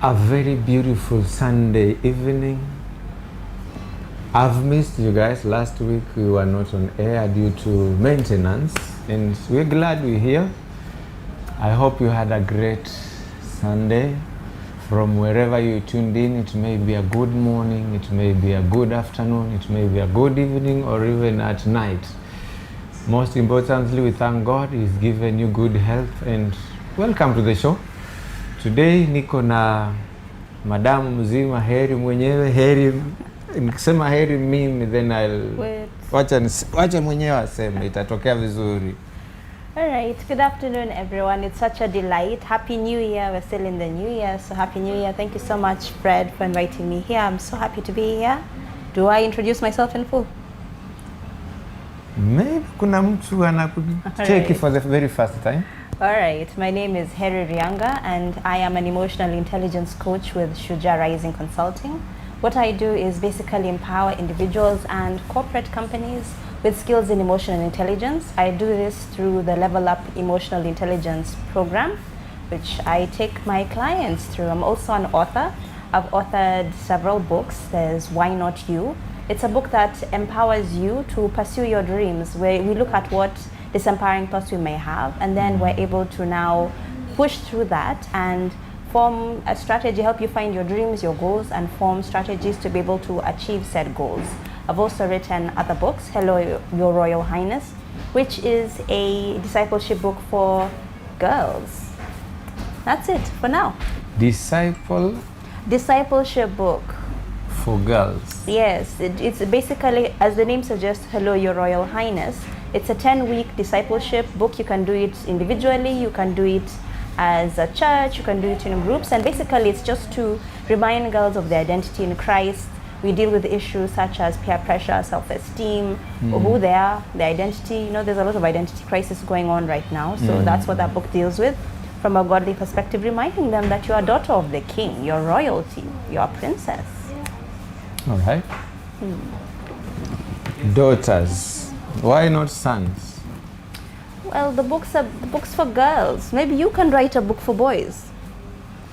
A very beautiful Sunday evening. I've missed you guys. Last week we were not on air due to maintenance, and we're glad we're here. I hope you had a great Sunday. From wherever you tuned in, it may be a good morning, it may be a good afternoon, it may be a good evening, or even at night. Most importantly, we thank God He's given you good health, and welcome to the show. Today niko na madamu mzima Heri mwenyewe. Heri, nikisema Heri mimi then wacha mwenyewe aseme, itatokea vizuri. Alright, good afternoon everyone. It's such a delight. Happy New Year. We're still in the New Year, so Happy New Year. Thank you so much, Fred, for inviting me here. I'm so happy to be here. Do I introduce myself in full? Maybe kuna mtu anakucheki for the very first time. Alright, my name is Heri Ryanga and I am an emotional intelligence coach with Shuja Rising Consulting. What I do is basically empower individuals and corporate companies with skills in emotional intelligence. I do this through the Level Up Emotional Intelligence program, which I take my clients through. I'm also an author. I've authored several books. There's Why Not You? It's a book that empowers you to pursue your dreams, where we look at what disempowering thoughts we may have, and then we're able to now push through that and form a strategy, help you find your dreams, your goals, and form strategies to be able to achieve said goals. I've also written other books, Hello, Your Royal Highness, which is a discipleship book for girls. That's it for now. Discipleship book. For girls. Yes, it's basically, as the name suggests, Hello, Your Royal Highness. It's a 10-week discipleship book. You can do it individually, you can do it as a church, you can do it in groups, and basically it's just to remind girls of their identity in Christ. We deal with issues such as peer pressure, self-esteem, or who they are, their identity. You know, there's a lot of identity crisis going on right now, so that's what that book deals with from a godly perspective, reminding them that you're a daughter of the king, you're royalty, you're a princess. All right. Daughters. Why not sons? Well, the books are books for girls. Maybe you can write a book for boys.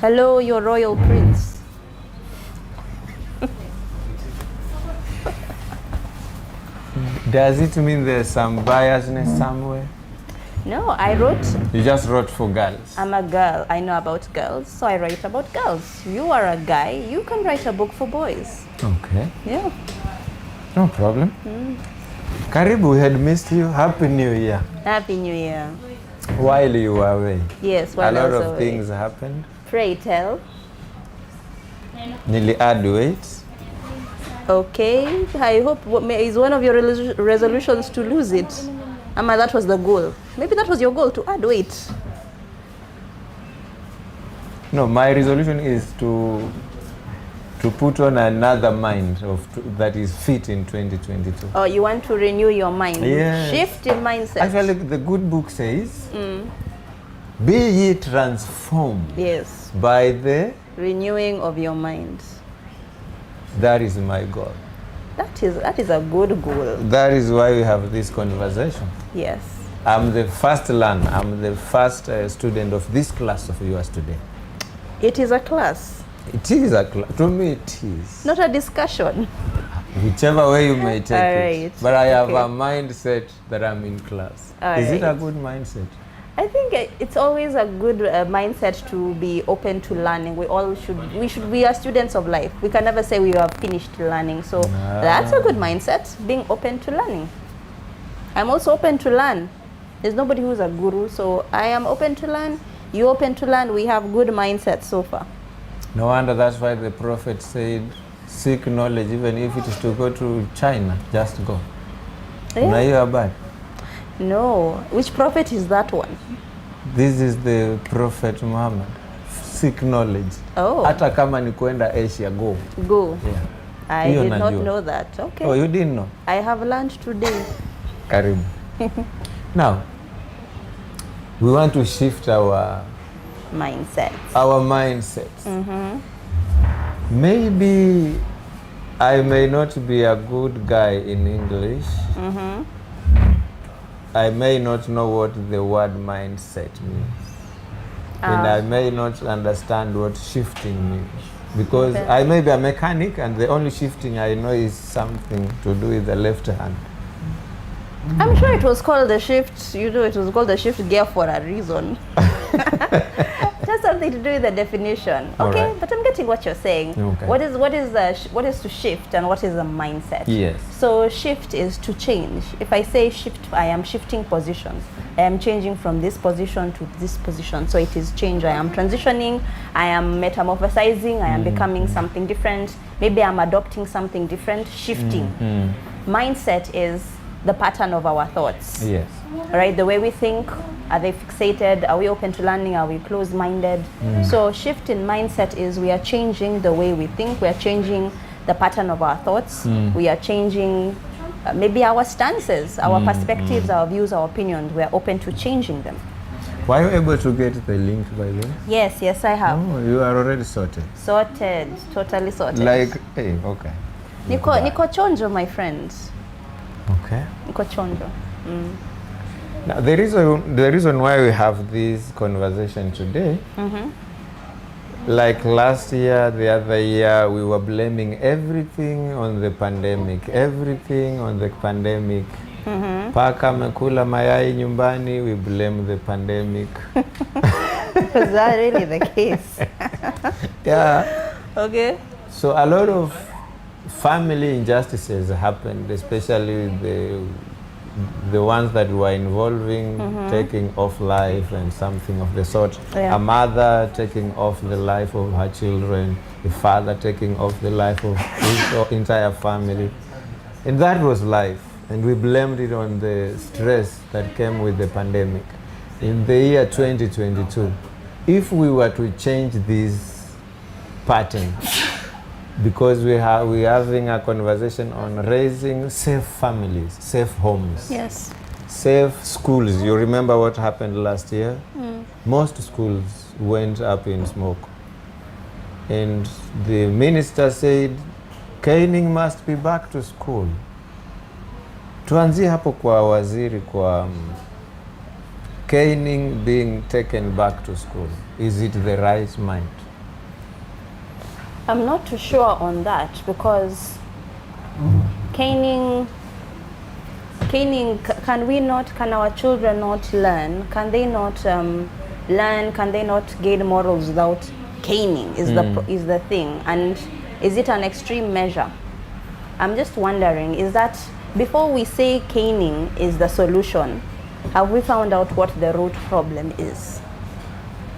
Hello, your royal prince. Does it mean there's some biasness somewhere? No, I wrote. You just wrote for girls. I'm a girl. I know about girls, so I write about girls. You are a guy. You can write a book for boys. Okay. Yeah. No problem. Karibu, we had missed you. Happy New Year. Happy New Year. While you were away. Yes, while a lot I was of away. things happened. Pray tell. Nearly add weight. Okay. I hope is one of your resolutions to lose it. Ama, that was the goal. Maybe that was your goal, to add weight. No, my resolution is to put on another mind that is fit in 2022. Oh, you want to renew your mind? Yes. Shift in mindset. Actually, the good book says, be ye transformed. Yes. By the renewing of your mind. That is my goal. That is a good goal. That is why we have this conversation. Yes. I'm the first learner. I'm the first student of this class of yours today. It is a class. It is a class. To me, it is. Not a discussion. Whichever way you may take it. But I have a mindset that I'm in class. Is it a good mindset? I think it's always a good mindset to be open to learning. We are students of life. We can never say we have finished learning. So that's a good mindset, being open to learning. I'm also open to learn. There's nobody who's a guru, so I am open to learn. You're open to learn. We have good mindset so far. No wonder that's why the prophet said, seek knowledge, even if it is to go to China, just go. Yeah. Now you are bad. No. Which prophet is that one? This is the Prophet Muhammad. Seek knowledge. Oh. Hata kama ni kwenda Asia, go. Go. Yeah. I did not know that. Okay. Oh, you didn't know? I have learned today. Karibu. Now, we want to shift our mindsets. Maybe I may not be a good guy in English. I may not know what the word mindset means. and I may not understand what shifting means. Because Okay. I may be a mechanic and the only shifting I know is something to do with the left hand. I'm sure it was called the shift, it was called the shift gear for a reason. Just something to do with the definition. All Okay, right. but I'm getting what you're saying. Okay. What is to shift and what is a mindset? Yes. So shift is to change. If I say shift, I am shifting positions. I am changing from this position to this position. So it is change. I am transitioning. I am metamorphosizing. I am becoming something different. Maybe I'm adopting something different. Shifting. Mindset is the pattern of our thoughts. Yes. Right, the way we think, are they fixated, are we open to learning, are we closed-minded? So shift in mindset is we are changing the way we think, we are changing the pattern of our thoughts, we are changing maybe our stances, our perspectives, our views, our opinions. We are open to changing them. Were you able to get the link by the way? Yes, I have. Oh, you are already sorted. Sorted, totally sorted. Like, hey, okay. Niko chonjo, my friends. Okay. Niko chonjo. Now, the reason why we have this conversation today, like last year, the other year, we were blaming everything on the pandemic. Paka amekula mayai nyumbani, we blame the pandemic. Was that really the case? Yeah. Okay. So a lot of family injustices happened, especially the ones that were involving taking off life and something of the sort. Yeah. A mother taking off the life of her children, a father taking off the life of his entire family. And that was life. And we blamed it on the stress that came with the pandemic. In the year 2022, if we were to change this pattern, because we're having a conversation on raising safe families, safe homes, Yes. safe schools. You remember what happened last year? Most schools went up in smoke. And the minister said, caning must be back to school. Tuanzie hapo kwa waziri kwa caning being taken back to school. Is it the right mind? I'm not too sure on that because caning, can our children not learn? Can they not learn? Can they not gain morals without caning is the thing? And is it an extreme measure? I'm just wondering, is that before we say caning is the solution, have we found out what the root problem is?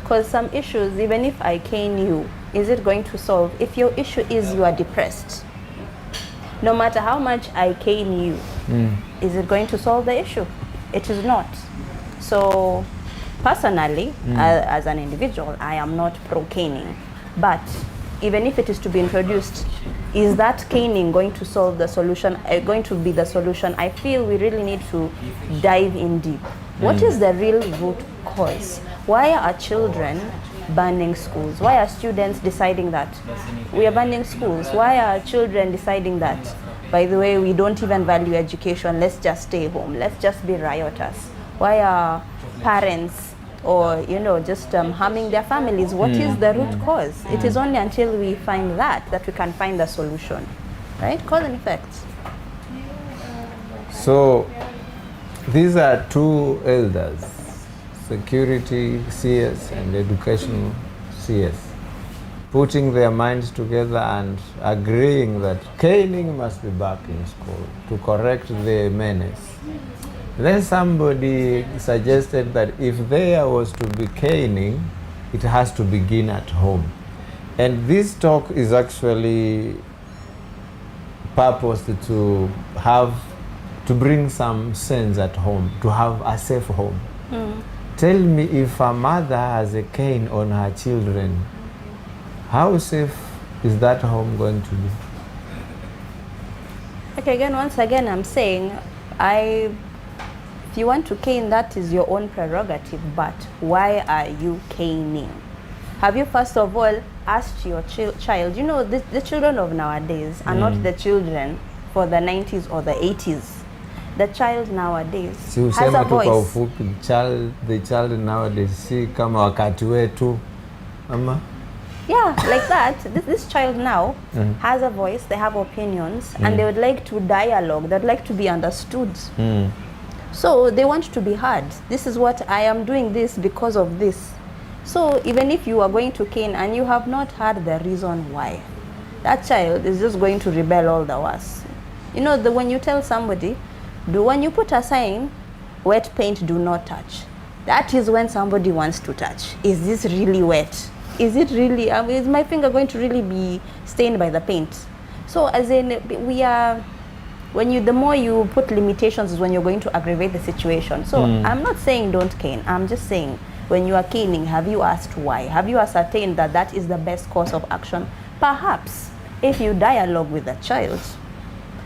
Because some issues, even if I cane you, is it going to solve? If your issue is you are depressed, no matter how much I cane you, is it going to solve the issue? It is not. So personally, as an individual, I am not pro-caning. But even if it is to be introduced, is that caning going to solve the solution, going to be the solution? I feel we really need to dive in deep. What is the real root cause? Why are children banning schools? Why are students deciding that we are banning schools? Why are children deciding that, by the way, we don't even value education, let's just stay home, let's just be riotous? Why are parents or just harming their families? What is the root cause? It is only until we find that we can find the solution, right? Cause and effect. So these are two elders, security CS and educational CS, putting their minds together and agreeing that caning must be back in school to correct the menace. Then somebody suggested that if there was to be caning, it has to begin at home. And this talk is actually purposed to bring some sense at home, to have a safe home. Tell me, if a mother has a cane on her children, how safe is that home going to be? Okay, once again, I'm saying, if you want to cane, that is your own prerogative, but why are you caning? Have you first of all asked your child? The children of nowadays are not the children for the 90s or the 80s. the child nowadays Si has usema a tu kwa voice. ufupi, the child nowadays si kama wakati wetu ama Yeah, like that. This child now has a voice, they have opinions, and they would like to dialogue, they'd like to be understood. So they want to be heard. This is what I am doing this because of this. So even if you are going to cane and you have not heard the reason why, that child is just going to rebel all the worse. You know, when you tell somebody, when you put a sign, wet paint do not touch, that is when somebody wants to touch. Is this really wet? Is it really, is my finger going to really be stained by the paint? So as in, the more you put limitations is when you're going to aggravate the situation. So I'm not saying don't cane. I'm just saying when you are caning, have you asked why? Have you ascertained that that is the best course of action? Perhaps if you dialogue with a child,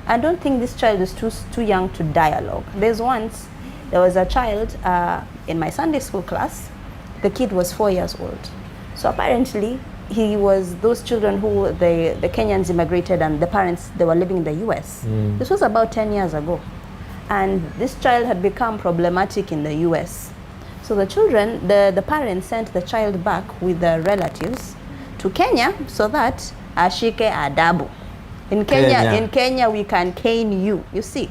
I don't think this child is too young to dialogue. There was a child in my Sunday school class. The kid was 4 years old. So apparently, he was those children who the Kenyans immigrated and the parents, they were living in the US. This was about 10 years ago. And this child had become problematic in the US. So the children, the parents sent the child back with the relatives to Kenya so that ashike adabu. In Kenya we can cane you, you see.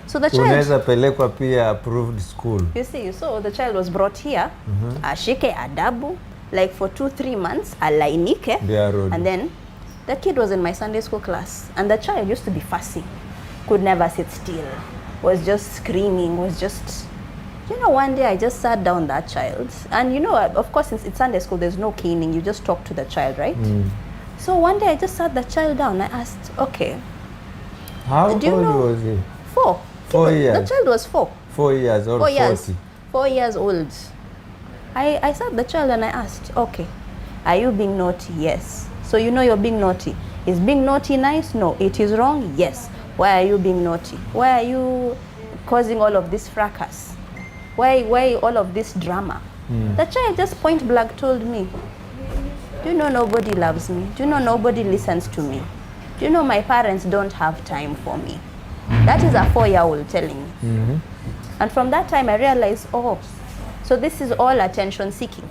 So the child, unaweza pelekwa pia approved school. You see, so the child was brought here, ashike adabu, like for 2-3 months, alainike, and then the kid was in my Sunday school class, and the child used to be fussy, could never sit still, was just screaming, was just, you know, one day I just sat down that child, and you know, of course, since it's Sunday school, there's no caning, you just talk to the child, right? So one day I just sat the child down, I asked, okay. How old was he? 4. 4 years? The child was 4. 4 years or 4 40? years. 4 years old. I sat the child and I asked, okay, are you being naughty? Yes. So you know you're being naughty. Is being naughty nice? No. It is wrong? Yes. Why are you being naughty? Why are you causing all of this fracas? Why all of this drama? The child just point blank told me, do you know nobody loves me? Do you know nobody listens to me? Do you know my parents don't have time for me? That is a 4-year-old telling me. And from that time I realized, oh, so this is all attention seeking.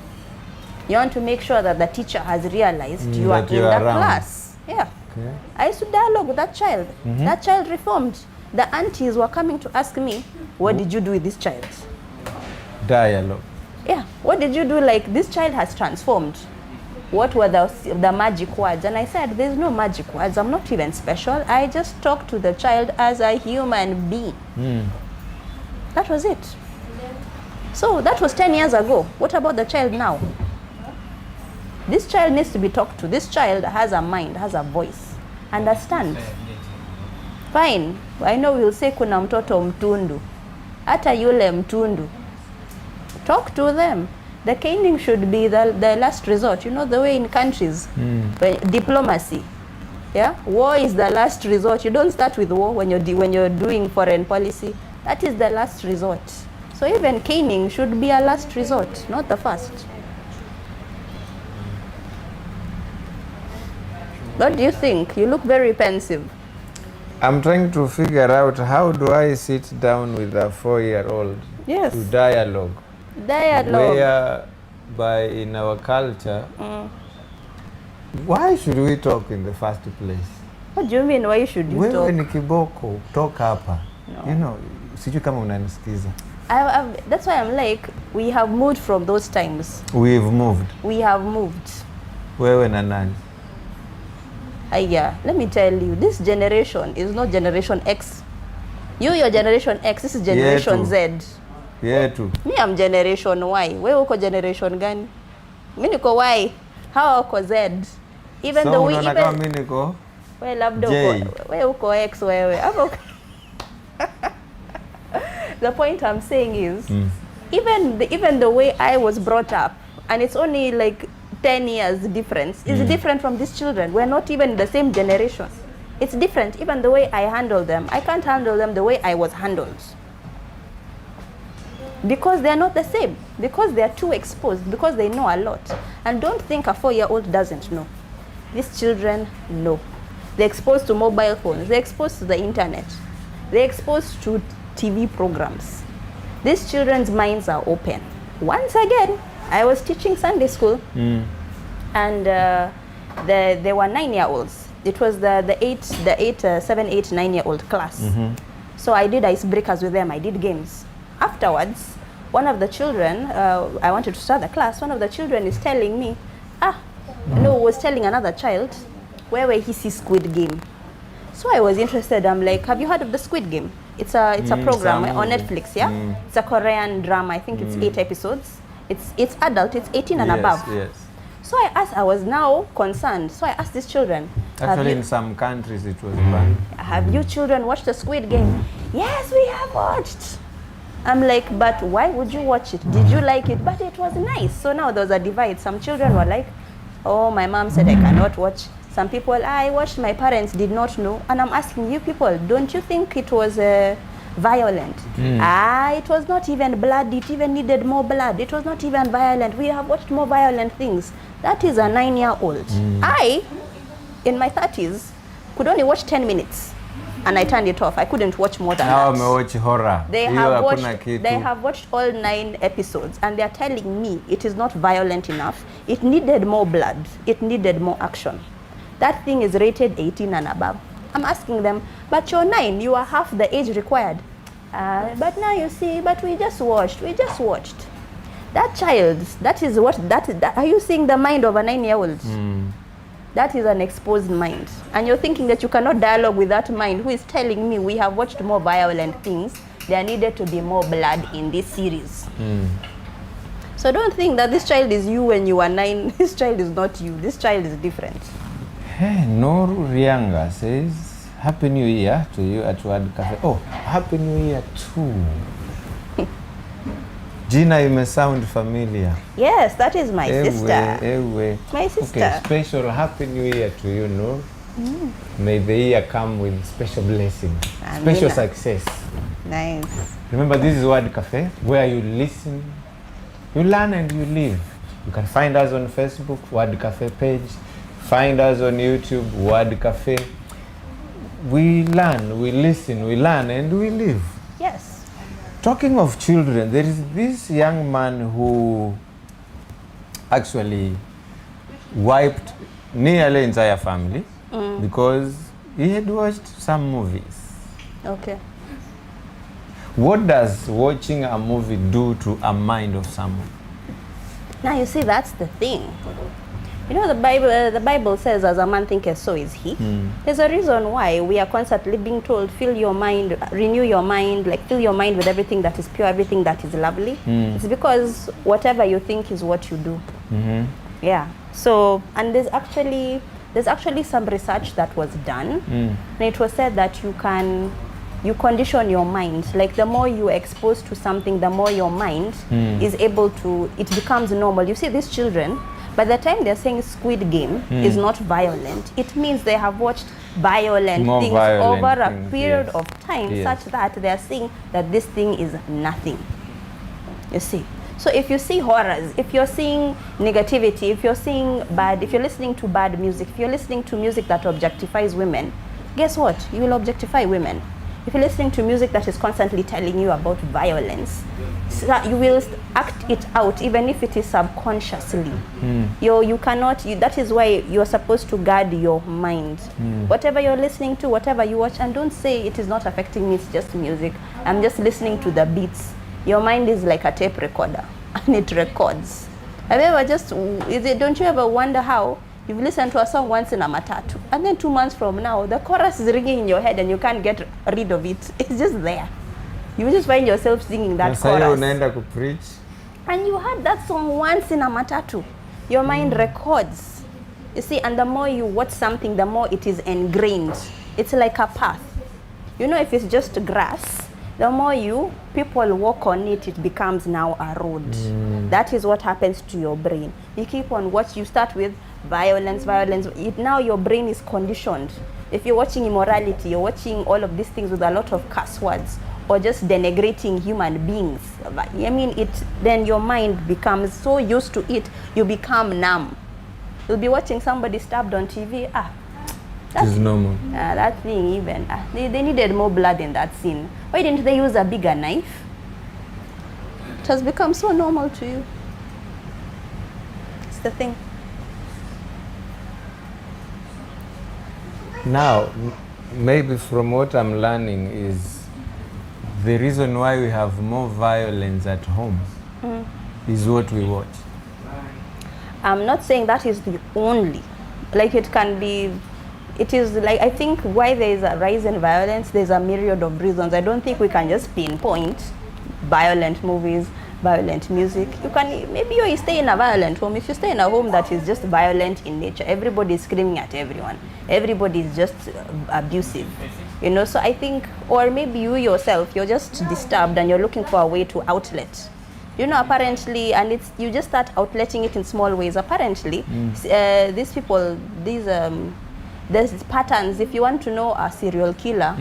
You want to make sure that the teacher has realized you are in the class. Yeah. Okay. I used to dialogue with that child. That child reformed. The aunties were coming to ask me, what did you do with this child? Dialogue. Yeah. What did you do? Like, this child has transformed. What were the magic words? And I said, there's no magic words. I'm not even special. I just talk to the child as a human being. That was it. So that was 10 years ago. What about the child now? This child needs to be talked to. This child has a mind, has a voice. Understand? Fine. I know we'll say kuna mtoto mtundu. Hata yule mtundu. Talk to them. The caning should be the last resort. You know the way in countries, diplomacy. Yeah, war is the last resort. You don't start with war when you're doing foreign policy. That is the last resort. So even caning should be a last resort, not the first. What do you think? You look very pensive. I'm trying to figure out how do I sit down with a 4-year-old to dialogue. Whereby in our culture, why should we talk in the first place? What do you mean, why should you talk? Wewe ni kiboko, talk hapa. No. You know, sijui kama unanisikiza. That's why I'm like, we have moved from those times. We've moved. We have moved. Wewe na nani? Yeah, let me tell you, this generation is not generation X. You're generation X, this is generation Z. Yetu. Me, I'm generation Y. Wewe uko generation gani? Mimi niko Y. How uko Z? Even so though we even kama mimi niko wewe labda uko X wewe. The point I'm saying is, even the way I was brought up, and it's only like 10 years difference, is different from these children. We're not even the same generation. It's different. Even the way I handle them, I can't handle them the way I was handled. Because they're not the same. Because they're too exposed. Because they know a lot. And don't think a 4-year-old doesn't know. These children know. They're exposed to mobile phones. They're exposed to the internet. They're exposed to TV programs. These children's minds are open. Once again, I was teaching Sunday school, and they were 9-year-olds. It was the 7, 8, 9-year-old class. So I did icebreakers with them. I did games. Afterwards, one of the children, I wanted to start the class. One of the children is telling me, was telling another child where he sees Squid Game. So I was interested. I'm like, have you heard of the Squid Game? It's a program on Netflix, yeah? It's a Korean drama. I think it's 8 episodes. It's adult, it's 18 and above. Yes. So I was now concerned. So I asked these children. Actually, in some countries it was banned. Have you children watched the Squid Game? Yes, we have watched. I'm like, but why would you watch it? Did you like it? But it was nice. So now there was a divide. Some children were like, oh, my mom said I cannot watch. Some people, I watched, my parents did not know. And I'm asking you people, don't you think it was violent? It was not even bloody. It even needed more blood. It was not even violent. We have watched more violent things. That is a 9-year-old. I, in my 30s, could only watch 10 minutes. And I turned it off. I couldn't watch more than that. Now watch horror. They have watched all 9 episodes, and they're telling me it is not violent enough. It needed more blood. It needed more action. That thing is rated 18 and above. I'm asking them, but you're 9, you are half the age required. But now you see, but we just watched. That child, are you seeing the mind of a 9-year-old? That is an exposed mind. And you're thinking that you cannot dialogue with that mind who is telling me we have watched more violent things. There needed to be more blood in this series. So don't think that this child is you when you are 9. This child is not you. This child is different. Hey, Heri Ryanga says, Happy New Year to you at Word Cafe. Oh, Happy New Year too. Gina, you may sound familiar. Yes, that is my sister. My sister. Okay, special Happy New Year to you, Noor. May the year come with special blessings, special success. Nice. Remember, this is Word Cafe, where you listen, you learn and you live. You can find us on Facebook, Word Cafe page. Find us on YouTube, Word Cafe. We learn, we listen, we learn, and we live. Yes. Talking of children, there is this young man who actually wiped nearly entire family because he had watched some movies. Okay. What does watching a movie do to a mind of someone? Now you see, that's the thing. You know, the Bible says, as a man thinketh, so is he. There's a reason why we are constantly being told, fill your mind, renew your mind, like fill your mind with everything that is pure, everything that is lovely. It's because whatever you think is what you do. Yeah. So, and there's actually some research that was done. And it was said that you condition your mind. Like the more you are exposed to something, the more your mind is able to, it becomes normal. You see, these children, by the time they're saying Squid Game is not violent, it means they have watched violent things over a period of time, such that they're seeing that this thing is nothing. You see? So if you see horrors, if you're seeing negativity, if you're seeing bad, if you're listening to bad music, if you're listening to music that objectifies women, guess what? You will objectify women. If you're listening to music that is constantly telling you about violence, so you will act it out, even if it is subconsciously. You cannot, that is why you're supposed to guard your mind. Whatever you're listening to, whatever you watch, and don't say it is not affecting me, it's just music. I'm just listening to the beats. Your mind is like a tape recorder, and it records. Have you ever don't you ever wonder how you've listened to a song once in a matatu, and then 2 months from now, the chorus is ringing in your head and you can't get rid of it. It's just there. You just find yourself singing that chorus. And you heard that song once in a matatu. Your mind records. You see, and the more you watch something, the more it is ingrained. It's like a path. You know, if it's just grass, the more people walk on it, it becomes now a road. That is what happens to your brain. You keep on watching, you start with violence. Now your brain is conditioned. If you're watching immorality, you're watching all of these things with a lot of curse words, or just denigrating human beings. I mean, then your mind becomes so used to it, you become numb. You'll be watching somebody stabbed on TV. It is normal. That thing even, they needed more blood in that scene. Why didn't they use a bigger knife? It has become so normal to you. It's the thing. Now, maybe from what I'm learning is the reason why we have more violence at home is what we watch. I'm not saying that is the only. Like it can be, it is like, I think why there is a rise in violence, there's a myriad of reasons. I don't think we can just pinpoint violent movies, violent music. You can, maybe you stay in a violent home. If you stay in a home that is just violent in nature, everybody is screaming at everyone. Everybody is just abusive. You know, so I think, or maybe you yourself, you're just disturbed and you're looking for a way to outlet. You know, apparently, and it's, you just start outletting it in small ways. Apparently, these people, there's patterns. If you want to know a serial killer,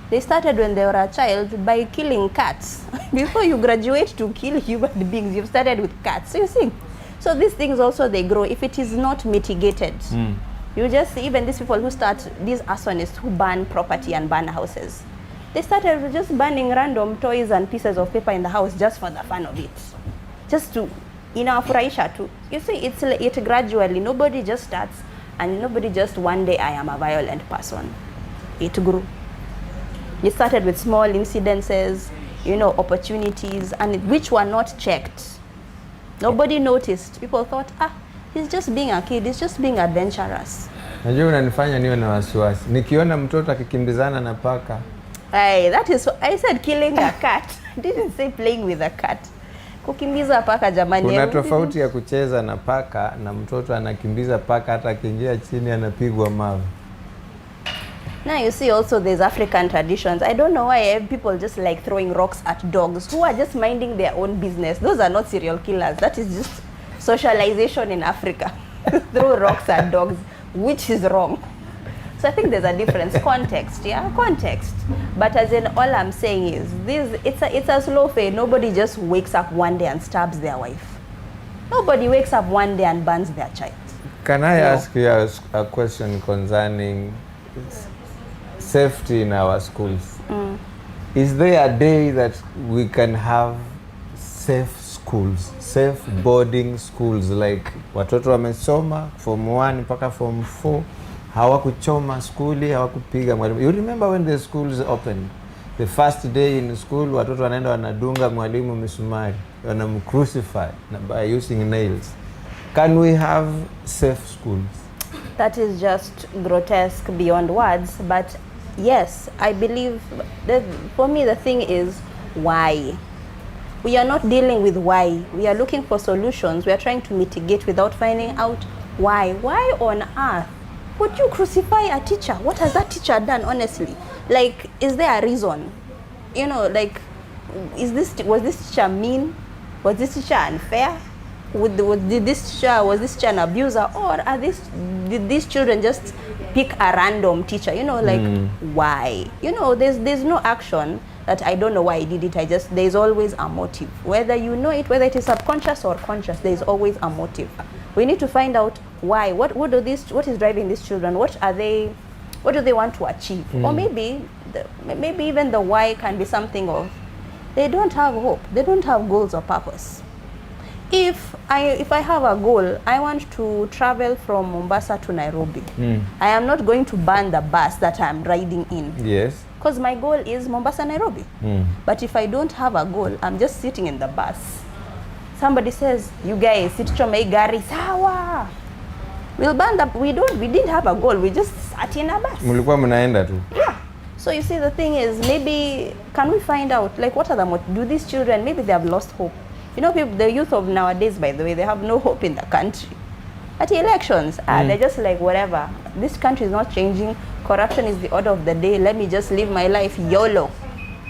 they started when they were a child by killing cats. Before you graduate to kill human beings, you've started with cats. So you see, so these things also, they grow if it is not mitigated. You just see, even these people who start, these arsonists who burn property and burn houses, they started with just burning random toys and pieces of paper in the house just for the fun of it, just to, you know, furaisha too. You see, it gradually, nobody just starts and nobody just one day I am a violent person. It grew. It started with small incidences, you know, opportunities, and which were not checked. Nobody noticed. People thought, he's just being a kid, he's just being adventurous. Najua unanifanya niwe na wasiwasi. Nikiona mtoto akikimbizana na paka. Hey, that is, I said killing a cat. I didn't say playing with a cat. Kukimbiza paka jamani. Kuna tofauti ya kucheza na paka na mtoto anakimbiza paka hata akiingia chini anapigwa mawe. Now you see also there's African traditions. I don't know why people just like throwing rocks at dogs who are just minding their own business. Those are not serial killers. That is just socialization in Africa. Throw rocks at dogs, which is wrong. So I think there's a difference. Context, yeah, context. But as in, all I'm saying is, it's a slow fade. Nobody just wakes up one day and stabs their wife. Nobody wakes up one day and burns their child. Can I ask you a question concerning safety in our schools? Is there a day that we can have safe schools, safe boarding schools, like watoto wamesoma form 1 mpaka form 4, hawakuchoma skuli, hawakupiga mwalimu? You remember when the schools opened, the first day in school, watoto wanaenda wanadunga mwalimu misumari, wanamcrucify by using nails. Can we have safe schools? That is just grotesque beyond words, but yes, I believe that for me the thing is why. We are not dealing with why. We are looking for solutions. We are trying to mitigate without finding out why. Why on earth would you crucify a teacher? What has that teacher done, honestly? Like, is there a reason? You know, like, was this teacher mean? Was this teacher unfair? Was this teacher an abuser? Or did these children just pick a random teacher? You know, like, why? You know, there's no action that I don't know why I did it. There's always a motive. Whether you know it, whether it is subconscious or conscious, there's always a motive. We need to find out why. What is driving these children? What do they want to achieve? Or maybe even the why can be something of, they don't have hope. They don't have goals or purpose. If I have a goal, I want to travel from Mombasa to Nairobi. I am not going to burn the bus that I am riding in. Yes. Because my goal is Mombasa, Nairobi. But if I don't have a goal, I'm just sitting in the bus. Somebody says, you guys, sit chomei gari, sawa. We'll burn the, we didn't have a goal, we just sat in a bus. Mulikuwa mnaenda tu. Yeah. So you see, the thing is, maybe, can we find out, like, what are do these children, maybe they have lost hope. You know, the youth of nowadays, by the way, they have no hope in the country. At the elections, they're just like, whatever. This country is not changing. Corruption is the order of the day. Let me just live my life YOLO.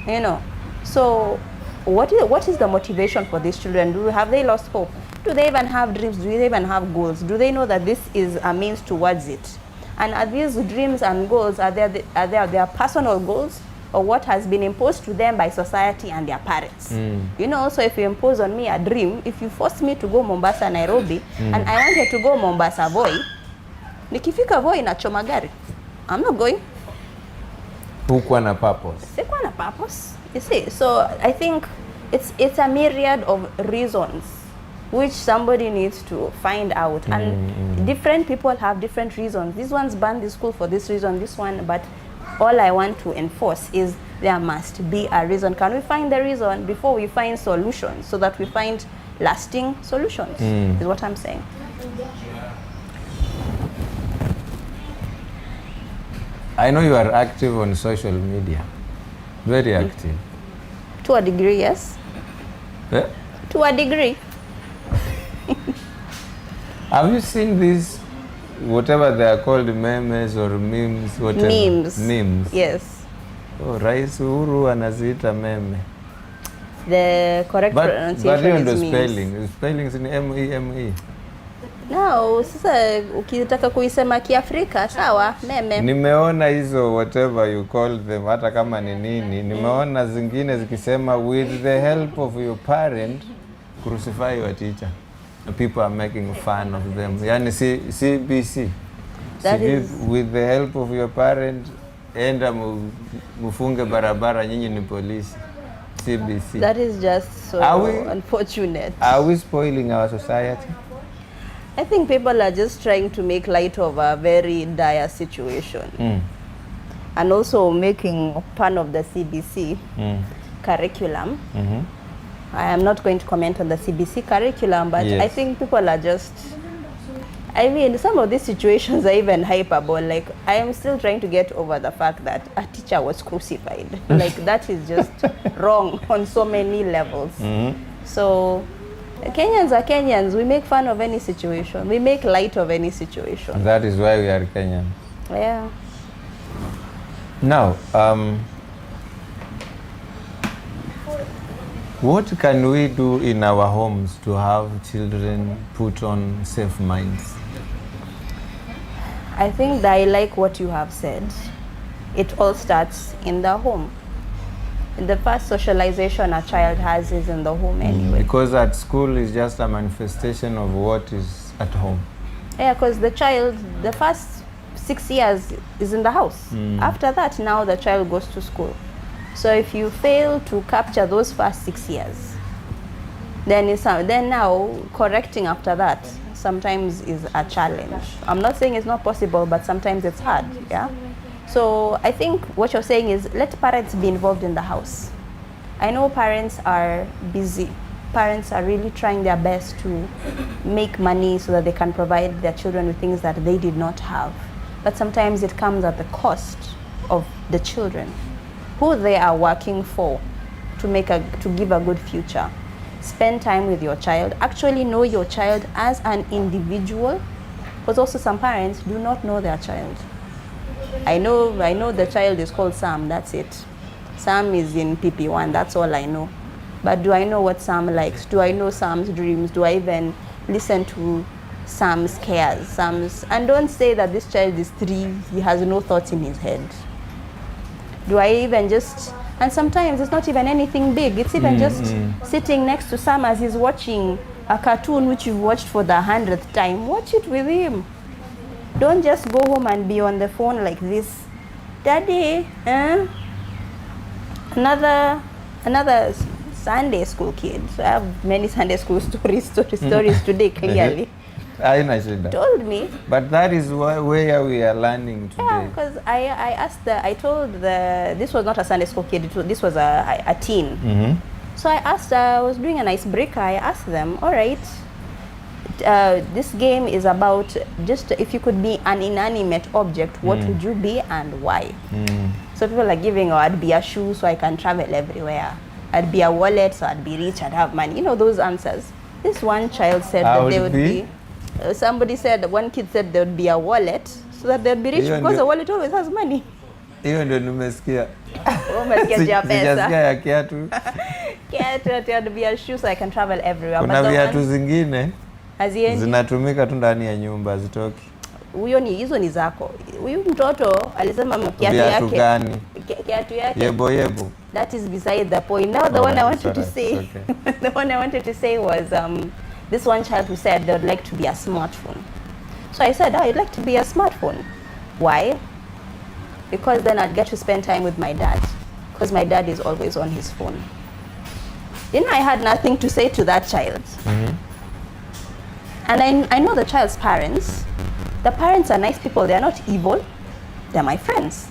You know. So what is the motivation for these children? Have they lost hope? Do they even have dreams? Do they even have goals? Do they know that this is a means towards it? And are these dreams and goals, are their personal goals, or what has been imposed to them by society and their parents? You know, so if you impose on me a dream, if you force me to go Mombasa, Nairobi, and I wanted to go Mombasa Voi, nikifika Voi nachoma gari. I'm not going. Hukuwa na purpose. Sikuwa na purpose. You see, so I think it's a myriad of reasons which somebody needs to find out, and different people have different reasons. This one's banned the school for this reason, this one, but all I want to enforce is there must be a reason. Can we find the reason before we find solutions, so that we find lasting solutions, is what I'm saying. I know you are active on social media, very active. To a degree, yes. Yeah? To a degree. Have you seen these, whatever they are called, memes or memes, whatever? Memes. Yes. Oh, Rais Uhuru anaziita meme. The correct pronunciation is spelling. Spelling is in M-E-M-E. No, sasa ukitaka kuisema Kiafrika sawa, meme. Nimeona hizo whatever you call them, hata kama ni nini, nimeona zingine zikisema with the help of your parent crucify your teacher. People are making fun of them. Yani CBC. With the help of your parent, enda mufunge barabara, nyinyi ni polisi. CBC. That is just so unfortunate. Are we spoiling our society? I think people are just trying to make light of a very dire situation. And also making fun of the CBC curriculum. I am not going to comment on the CBC curriculum, but yes. I think people are just, I mean, some of these situations are even hyperbole. Like, I am still trying to get over the fact that a teacher was crucified. Like, that is just wrong on so many levels. So, Kenyans are Kenyans. We make fun of any situation. We make light of any situation. That is why we are Kenyans. Yeah. Now, what can we do in our homes to have children put on safe minds? I think that I like what you have said. It all starts in the home. The first socialization a child has is in the home anyway. Because at school is just a manifestation of what is at home. Yeah, because the child, the first 6 years is in the house. After that, now the child goes to school. So if you fail to capture those first 6 years, then now correcting after that sometimes is a challenge. I'm not saying it's not possible, but sometimes it's hard, yeah? So I think what you're saying is let parents be involved in the house. I know parents are busy. Parents are really trying their best to make money so that they can provide their children with things that they did not have. But sometimes it comes at the cost of the children, who they are working for to give a good future. Spend time with your child. Actually know your child as an individual, because also some parents do not know their child. I know the child is called Sam, that's it. Sam is in PP1, that's all I know. But do I know what Sam likes? Do I know Sam's dreams? Do I even listen to Sam's cares? And don't say that this child is 3, he has no thoughts in his head. Do I even just, and sometimes it's not even anything big, it's even just sitting next to Sam as he's watching a cartoon which you've watched for the 100th time. Watch it with him. Don't just go home and be on the phone like this. Daddy, another Sunday school kid. So I have many Sunday school stories today, clearly. Told me. But that is where we are learning today. Yeah, because I told this was not a Sunday school kid, this was a teen. So I was doing an icebreaker, I asked them, all right, this game is about just if you could be an inanimate object, what would you be and why? So people are giving, I'd be a shoe so I can travel everywhere. I'd be a wallet so I'd be rich, I'd have money. You know those answers. This one child said that they would be somebody said, one kid said there would be a wallet so that they'd be rich because a wallet always has money. Hiyo ndio nimesikia. Umesikia pesa. Sijasikia ya kiatu. Kiatu, I'd be a shoe so I can travel everywhere. Kuna viatu zingine haziendi, zinatumika tu ndani ya nyumba, zitoki. Hizo ni zako. Huyu mtoto alisema kiatu yake. Gani? Kiatu yake. Yebo. That is beside the point. Now the one I wanted to say, okay. The one I wanted to say was this one child who said they would like to be a smartphone. So I said, I'd like to be a smartphone. Why? because then I'd get to spend time with my dad, because my dad is always on his phone. I had nothing to say to that child. And I know the child's parents. The parents are nice people. They're not evil. They're my friends.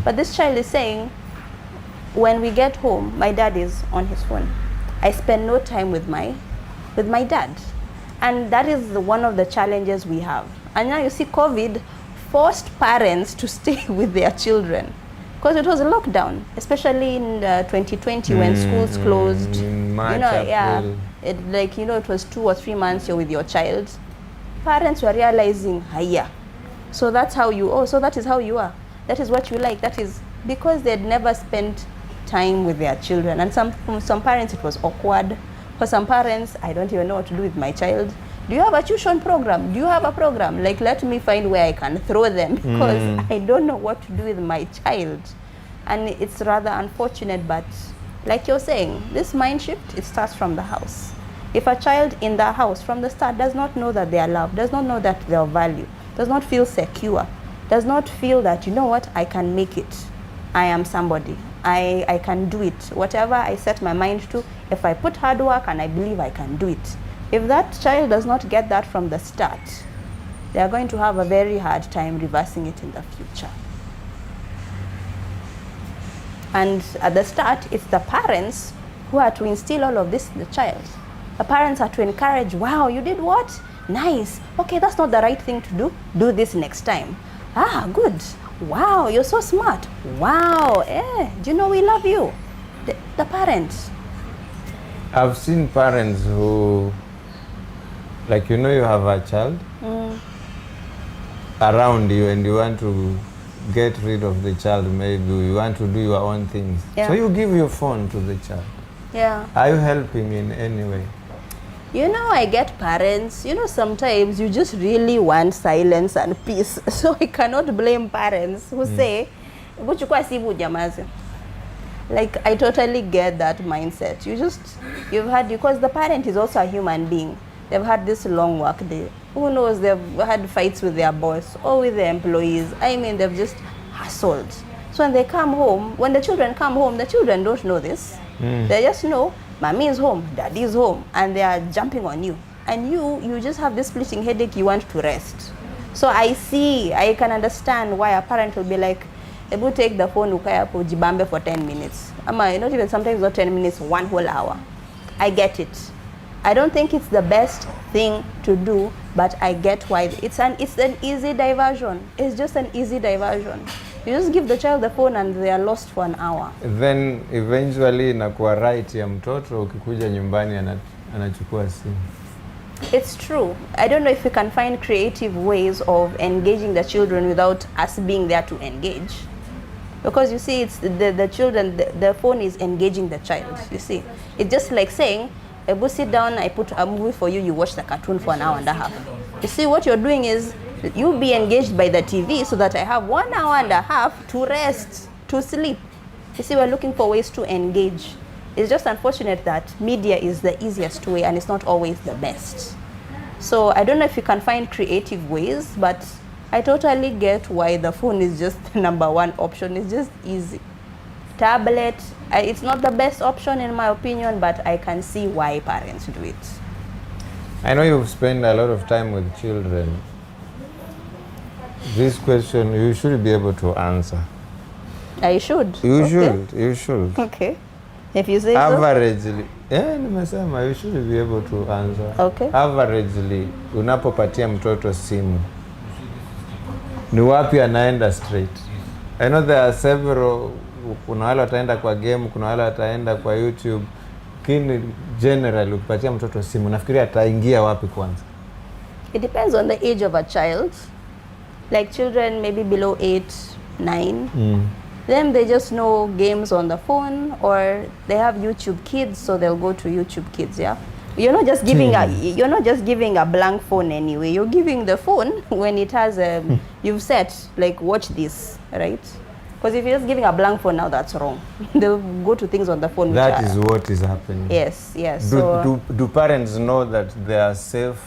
But this child is saying, when we get home, my dad is on his phone. I spend no time with my dad. And that is one of the challenges we have. And now you see COVID forced parents to stay with their children, because it was a lockdown, especially in 2020 when schools closed. March, April. It was 2 or 3 months you're with your child. Parents were realizing, hiya. So that's how that is how you are. That is what you like. That is because they'd never spent time with their children. And some parents it was awkward. For some parents, I don't even know what to do with my child. Do you have a tuition program? Do you have a program? Like, let me find where I can throw them, because I don't know what to do with my child. And it's rather unfortunate, but like you're saying, this mind shift, it starts from the house. If a child in the house from the start does not know that they are loved, does not know that they are valued, does not feel secure, does not feel that, you know what, I can make it. I am somebody. I can do it. Whatever I set my mind to, if I put hard work and I believe I can do it. If that child does not get that from the start, they are going to have a very hard time reversing it in the future. And at the start, it's the parents who are to instill all of this in the child. The parents are to encourage, wow, you did what? Nice. Okay, that's not the right thing to do. Do this next time. Ah, good. Wow, you're so smart. Wow, do you know we love you? The parents. I've seen parents who, like, you have a child around you and you want to get rid of the child, maybe you want to do your own things. So you give your phone to the child. Yeah. Are you helping in any way? I get parents, sometimes you just really want silence and peace. So I cannot blame parents who say, like, I totally get that mindset. Because the parent is also a human being. They've had this long work day. Who knows, they've had fights with their boss or with their employees. They've just hustled. So when they come home, when the children come home, the children don't know this. They just know, mommy is home, daddy is home, and they are jumping on you. And you just have this splitting headache, you want to rest. So I can understand why a parent will be like, they will take the phone, jibambe for 10 minutes. Not even sometimes not 10 minutes, 1 whole hour. I get it. I don't think it's the best thing to do, but I get why. It's an easy diversion. It's just an easy diversion. You just give the child the phone and they are lost for an hour. Then eventually inakuwa right ya mtoto ukikuja nyumbani anachukua simu. It's true. I don't know if we can find creative ways of engaging the children without us being there to engage. Because you see, it's the children, the phone is engaging the child, you see. It's just like saying, Ebu, sit down, I put a movie for you, you watch the cartoon for an hour and a half. You see, what you're doing is, you be engaged by the TV so that I have 1 hour and a half to rest, to sleep. You see, we're looking for ways to engage. It's just unfortunate that media is the easiest way and it's not always the best. So I don't know if you can find creative ways, but I totally get why the phone is just the #1 option. It's just easy. Tablet, it's not the best option in my opinion, but I can see why parents do it. I know you've spent a lot of time with children. This question you should be able to answer. I should. You should. Okay. If you say averagely, nimesema you should be able to answer. Okay. Averagely, unapopatia mtoto simu, ni wapi anaenda straight? I know there are several, kuna wale wataenda kwa game, kuna wale wataenda kwa YouTube. Kini generally ukipatia mtoto simu, nafikiria ataingia wapi kwanza? It depends on the age of a child. Like children maybe below 8, 9. Then they just know games on the phone, or they have YouTube Kids, so they'll go to YouTube Kids. Yeah, you're not just giving a blank phone anyway. You're giving the phone when it has you've set like watch this, right? Because if you're just giving a blank phone now, that's wrong. They'll go to things on the phone. That is what is happening. Yes. Do parents know that there are safe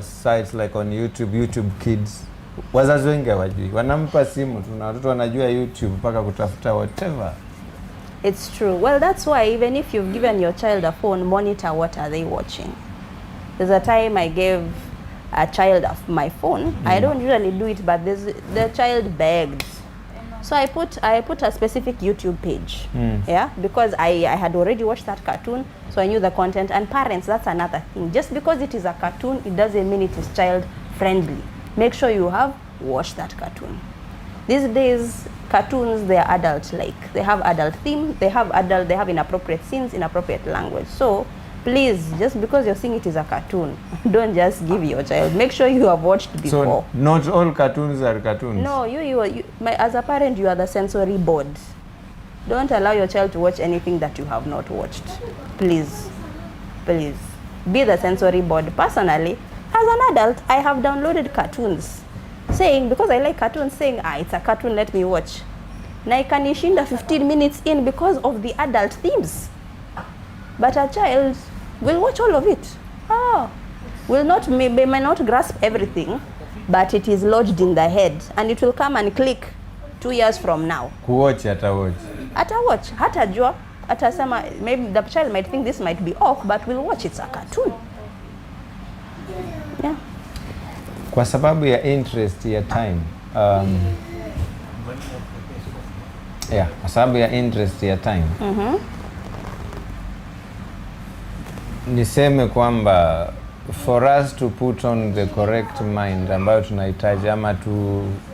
sites like on YouTube Kids? Wazazi wengi hawajui. Wanampa simu, tuna watoto wanajua YouTube mpaka kutafuta whatever. It's true. Well, that's why even if you've given your child a phone, monitor what are they watching. There's a time I gave a child my phone. I don't usually do it, but the child begged. So I put a specific YouTube page, yeah, because I had already watched that cartoon, so I knew the content. And parents, that's another thing. Just because it is a cartoon, it doesn't mean it is child friendly. Make sure you have watched that cartoon. These days, cartoons, they are adult-like. They have adult theme, they have inappropriate scenes, inappropriate language. So please, just because you're seeing it is a cartoon, don't just give your child. Make sure you have watched before. So not all cartoons are cartoons? No, as a parent, you are the sensory board. Don't allow your child to watch anything that you have not watched. Please, please. Be the sensory board. Personally, as an adult, I have downloaded cartoons saying, because I like cartoons, saying, it's a cartoon, let me watch. Na ikanishinda 15 minutes in because of the adult themes. But a child will watch all of it. They may not grasp everything, but it is lodged in the head, and it will come and click 2 years from now. Kuwatch, Atawatch, hatajua, atasema, maybe the child might think this might be off, but will watch, it's a cartoon. Yeah. Kwa sababu ya interest ya time. Kwa sababu ya interest ya time. Niseme kwamba for us to put on the correct mind ambayo tunahitaji ama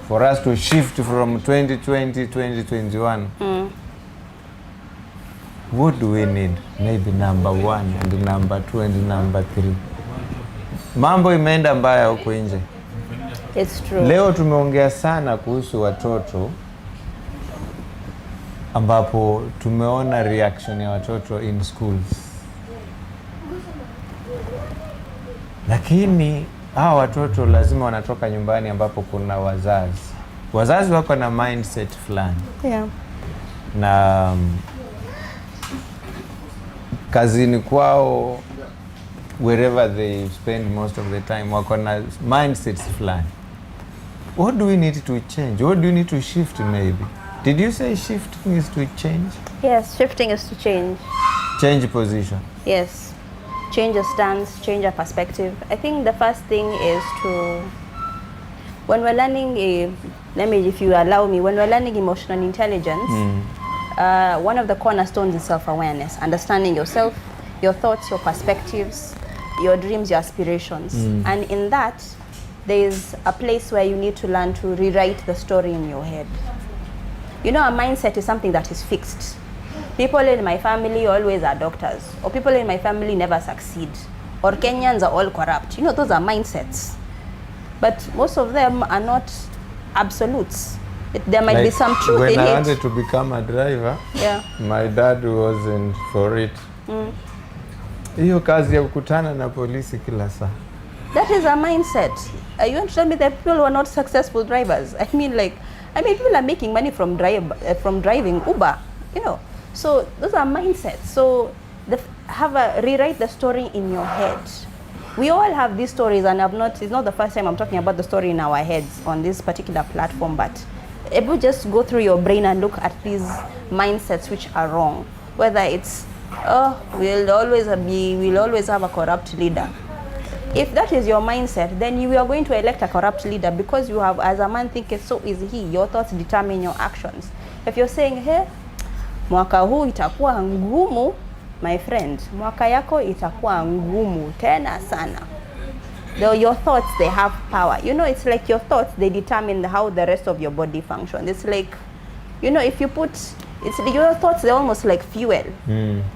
for us to shift from 2020 2021, what do we need? Maybe number 1 and number 2 and number 3. Mambo imeenda mbaya huko nje. It's true. Leo tumeongea sana kuhusu watoto, ambapo tumeona reaction ya watoto in schools. Lakini hawa watoto lazima wanatoka nyumbani ambapo kuna wazazi. Wazazi wako na mindset fulani. Yeah. Na kazini kwao, wherever they spend most of the time, wako na mindsets fulani. What do we need to change? What do we need to shift maybe? Did you say shifting is to change? Yes, shifting is to change. Change position. Yes. Change your stance, change your perspective. I think the first thing is when we're learning, if you allow me, when we're learning emotional intelligence, one of the cornerstones is self-awareness, understanding yourself, your thoughts, your perspectives, your dreams, your aspirations. And in that, there is a place where you need to learn to rewrite the story in your head. You know, a mindset is something that is fixed. People in my family always are doctors, or people in my family never succeed, or Kenyans are all corrupt. You know, those are mindsets. But most of them are not absolutes. There might be some truth in it. When I wanted to become a driver, my dad wasn't for it. Hiyo kazi ya kukutana na polisi kila saa. That is a mindset. You want to tell me that people who are not successful drivers? I mean, people are making money from driving Uber, you know. So those are mindsets. So rewrite the story in your head. We all have these stories, and it's not the first time I'm talking about the story in our heads on this particular platform, but if you just go through your brain and look at these mindsets which are wrong, whether it's, we'll always have a corrupt leader. If that is your mindset, then you are going to elect a corrupt leader because you have, as a man, think it's so is he. Your thoughts determine your actions. If you're saying, hey, mwaka huu itakuwa ngumu, my friend, mwaka yako itakuwa ngumu tena sana. Your thoughts, they have power. You know, it's like your thoughts, they determine how the rest of your body functions. It's like, you know, if you put, your thoughts, they're almost like fuel.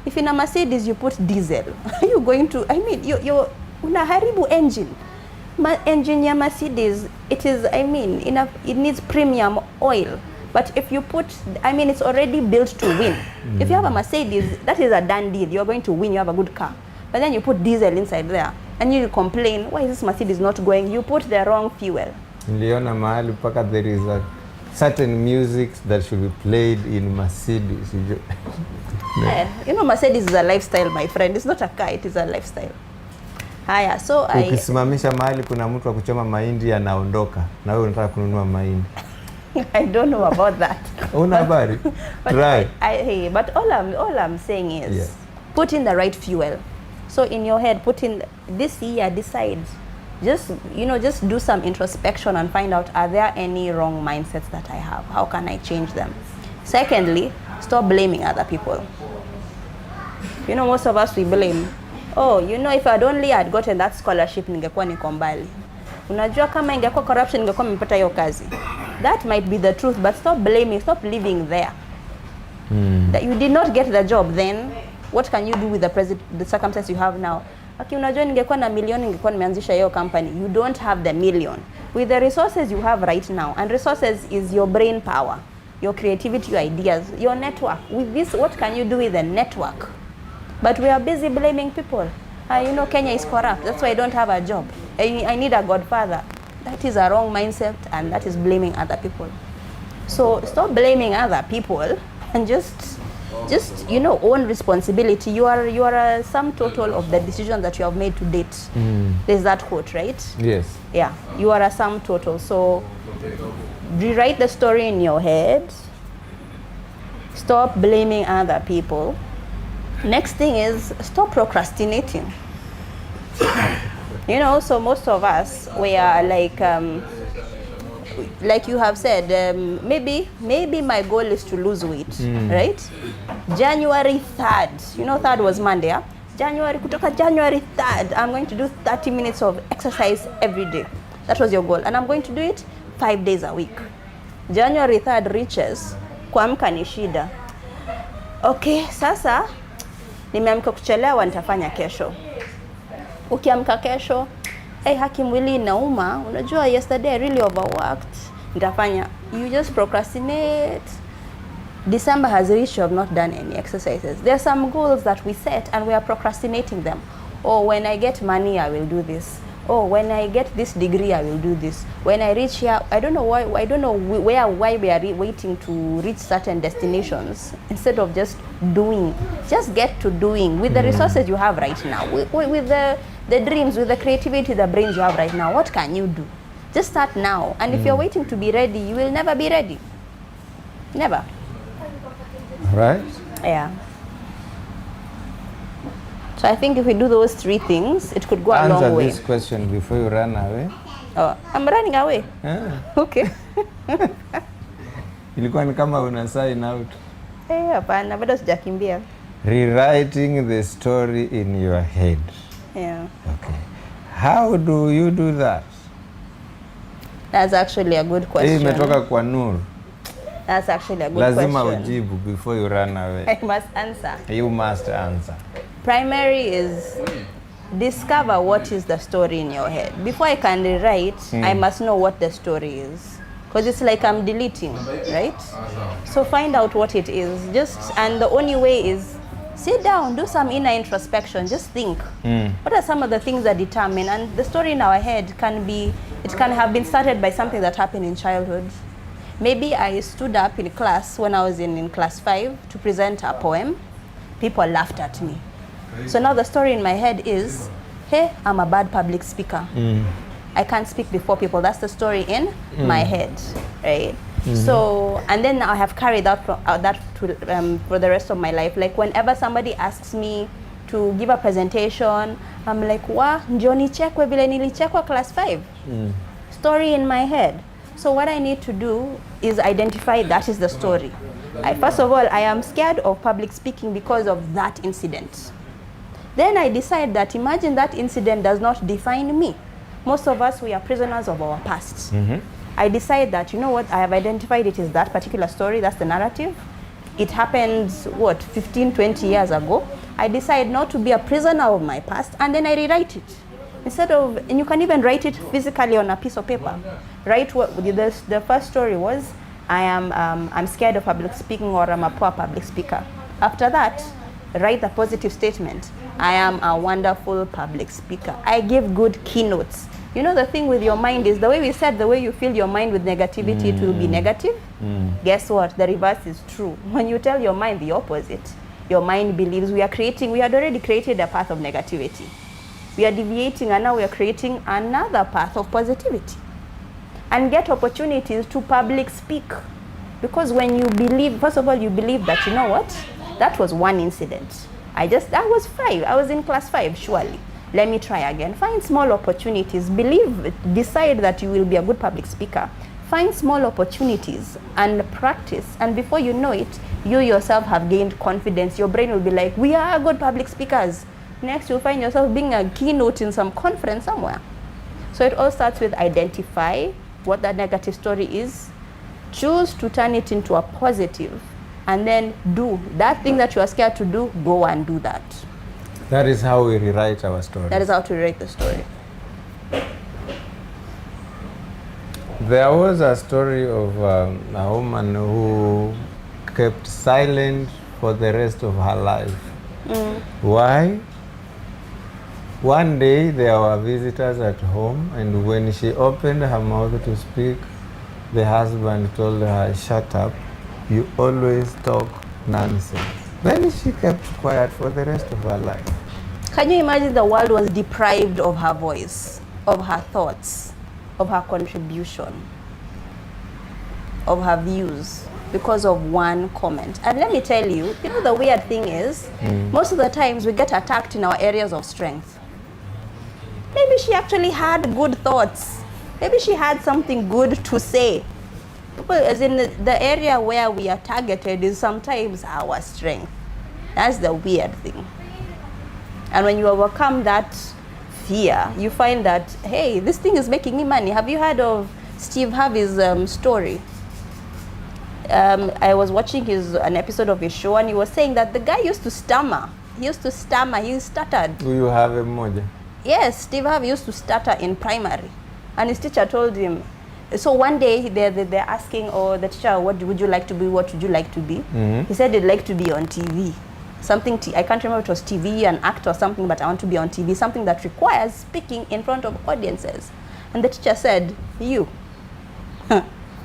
If in a Mercedes you put diesel, you're going to, you're unaharibu engine. Engine ya Mercedes, it needs premium oil. But if you put, it's already built to win. If you have a Mercedes, that is a done deal. You're going to win, you have a good car. But then you put diesel inside there, and you complain, why is this Mercedes not going? You put the wrong fuel. Niliona mahali mpaka there is a certain music that should be played in Mercedes. You know, Mercedes is a lifestyle, my friend. It's not a car, it is a lifestyle. Haya, so ukisimamisha mahali kuna mtu wa kuchoma mahindi anaondoka na wewe unataka kununua mahindi. I don't know about that. Una habari? Try. Hey, but all I'm saying is put in the right fuel. So in your head, put in this year, decide. Just do some introspection and find out, are there any wrong mindsets that I have? How can I change them? Secondly, stop blaming other people. Most of us, we blame. Oh, if I'd only had gotten that scholarship, ningekuwa niko mbali. Unajua kama ingekuwa corruption, ningekuwa nimepata hiyo kazi. That might be the truth, but stop blaming, stop living there. That you did not get the job, then what can you do with the circumstances you have now? Okay, unajua ningekuwa na milioni, ningekuwa nimeanzisha hiyo company. You don't have the million. With the resources you have right now, and resources is your brain power, your creativity, your ideas, your network. With this, what can you do with the network? But we are busy blaming people. Kenya is corrupt. That's why I don't have a job. I need a godfather. That is a wrong mindset, and that is blaming other people. So stop blaming other people and just own responsibility. You are a sum total of the decisions that you have made to date. There's that quote, right? Yes. Yeah, you are a sum total. So rewrite the story in your head. Stop blaming other people. Next thing is stop procrastinating. So most of us, we are like you have said, maybe my goal is to lose weight, right? January 3rd, 3rd was Monday, yeah? Kutoka January 3rd, I'm going to do 30 minutes of exercise every day. That was your goal. And I'm going to do it 5 days a week. January 3rd reaches, kuamka ni shida. Okay, sasa, nimeamka kuchelewa, nitafanya kesho. Ukiamka kesho, haki mwili inauma, unajua yesterday I really overworked, nitafanya. You just procrastinate. December has reached, you have not done any exercises. There are some goals that we set and we are procrastinating them. Oh, when I get money, I will do this. Oh, when I get this degree, I will do this. When I reach here, I don't know why we are waiting to reach certain destinations instead of just doing. Just get to doing with the resources you have right now, with the dreams, with the creativity, the brains you have right now. What can you do? Just start now. And if you're waiting to be ready, you will never be ready. Never. Right? Yeah. So I think if we do those 3 things, it could go a long way. Answer this question before you run away. Oh, I'm running away? Yeah. Okay. Ilikuwa ni kama una sign out. Hapana, bado sijakimbia. Rewriting the story in your head. Yeah. Okay. How do you do that? That's actually a good question. Imetoka kwa Nur. That's actually a good question. Lazima ujibu before you run away. I must answer. You must answer. Primary is discover what is the story in your head. Before I can rewrite, I must know what the story is. Because it's like I'm deleting, right? So find out what it is. And the only way is sit down, do some inner introspection, just think. What are some of the things that determine? And the story in our head can have been started by something that happened in childhood. Maybe I stood up in class when I was in class 5 to present a poem. People laughed at me. So now the story in my head is, hey, I'm a bad public speaker. I can't speak before people. That's the story in my head, right? So, and then I have carried that for the rest of my life. Like whenever somebody asks me to give a presentation, I'm like, wa, ndio nichekwe vile nilichekwa class 5. Story in my head. So what I need to do is identify that is the story. First of all, I am scared of public speaking because of that incident. Then I decide that imagine that incident does not define me. Most of us, we are prisoners of our past. I decide that, you know what, I have identified it is that particular story, that's the narrative. It happened, 15, 20 years ago. I decide not to be a prisoner of my past, and then I rewrite it. And you can even write it physically on a piece of paper. Write what the first story was, I'm scared of public speaking, or I'm a poor public speaker. After that, write the positive statement. I am a wonderful public speaker. I give good keynotes. You know, the thing with your mind is the way we said, the way you fill your mind with negativity, it will be negative. Guess what? The reverse is true. When you tell your mind the opposite, your mind believes we had already created a path of negativity. we are deviating, and now we are creating another path of positivity. And get opportunities to public speak. Because when you believe, first of all, you believe that, you know what, that was one incident. I was 5, I was in class 5, surely. Let me try again. Find small opportunities. Decide that you will be a good public speaker. Find small opportunities and practice. And before you know it, you yourself have gained confidence. Your brain will be like, we are good public speakers. Next, you'll find yourself being a keynote in some conference somewhere. So it all starts with identify what that negative story is, choose to turn it into a positive, and then do that thing that you are scared to do. Go and do that. That is how we rewrite our story. That is how to rewrite the story. There was a story of a woman who kept silent for the rest of her life. Why? One day there were visitors at home, and when she opened her mouth to speak, the husband told her, "Shut up, you always talk nonsense." Then she kept quiet for the rest of her life. Can you imagine the world was deprived of her voice, of her thoughts, of her contribution, of her views, because of one comment? And let me tell you, you know, the weird thing is, most of the times we get attacked in our areas of strength. Maybe she actually had good thoughts. Maybe she had something good to say. People, as in the area where we are targeted is sometimes our strength. That's the weird thing. And when you overcome that fear, you find that, hey, this thing is making me money. Have you heard of Steve Harvey's story? I was watching an episode of his show, and he was saying that the guy used to stammer. He stuttered. Do you have a moja? Yes, Steve Harvey used to stutter in primary. And his teacher told him, so one day they're asking, the teacher, what would you like to be? What would you like to be? He said he'd like to be on TV. I can't remember if it was TV, an actor or something, but I want to be on TV, something that requires speaking in front of audiences. And the teacher said,